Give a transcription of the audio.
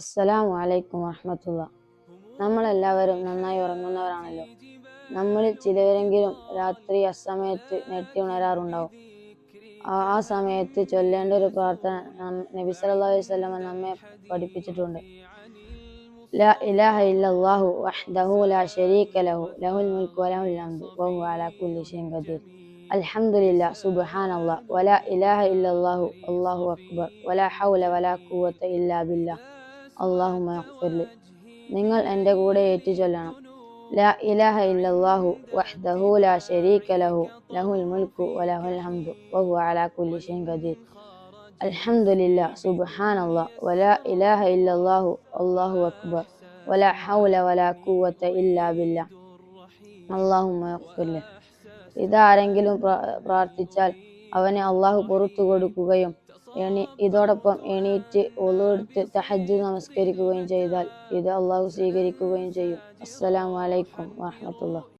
അസ്സലാമു അലൈക്കും വറഹ്മത്തുള്ളാ. നമ്മളെല്ലാവരും നന്നായി ഉറങ്ങുന്നവരാണല്ലോ. നമ്മളിൽ ചിലരെങ്കിലും രാത്രി അസമയത്ത് ഞെട്ടി ഉണരാറുണ്ടാവും. ആ സമയത്ത് ചൊല്ലേണ്ട ഒരു പ്രാർത്ഥന നബി സല്ലല്ലാഹു അലൈഹി വസല്ലം നമ്മെ പഠിപ്പിച്ചിട്ടുണ്ട്. ലാ ഇലാഹ ഇല്ലല്ലാഹു വഹ്ദഹു ലാ ശരീക ലഹു ലഹുൽ മുൽക്കു വലഹുൽ ഹംദു വഹുവ അലാ കുല്ലി ഷൈഇൻ ഖദീർ. അൽഹംദുലില്ലാഹ് സുബ്ഹാനല്ലാഹ് വലാ ഇലാഹ ഇല്ലല്ലാഹു അല്ലാഹു അക്ബർ വലാ ഹൗല വലാ ഖുവത ഇല്ലാ ബില്ലാഹ് അല്ലാഹുമ്മ ഗ്ഫിർലി. നിങ്ങൾ എൻ്റെ കൂടെ ഏറ്റുചൊല്ലണം. ലാ ഇലാഹ ഇല്ലല്ലാഹു വഹ്ദഹു ലാ ശരീക ലഹു ലഹുൽ മുൽക്കു വലഹുൽ ഹംദു വഹുവ അലാ കുല്ലി ഷൈഇൻ ഖദീർ. അൽഹംദുലില്ലാഹ് സുബ്ഹാനല്ലാഹ് വലാ ഇലാഹ ഇല്ലല്ലാഹു അല്ലാഹു അക്ബർ വലാ ഹൗല വലാ ഖുവത ഇല്ലാ ബില്ലാഹ് അല്ലാഹുമ്മ ഗ്ഫിർലി. ഇതാരെങ്കിലും പ്രാർത്ഥിച്ചാൽ അവനെ അള്ളാഹു പുറത്തു കൊടുക്കുകയും ഇതോടൊപ്പം എണീറ്റ് വുളു എടുത്ത് തഹജ്ജുദ് നമസ്കരിക്കുകയും ചെയ്താൽ ഇത് അള്ളാഹു സ്വീകരിക്കുകയും ചെയ്യും. അസ്സലാമു അലൈക്കും വറഹ്മത്തുള്ളാഹി.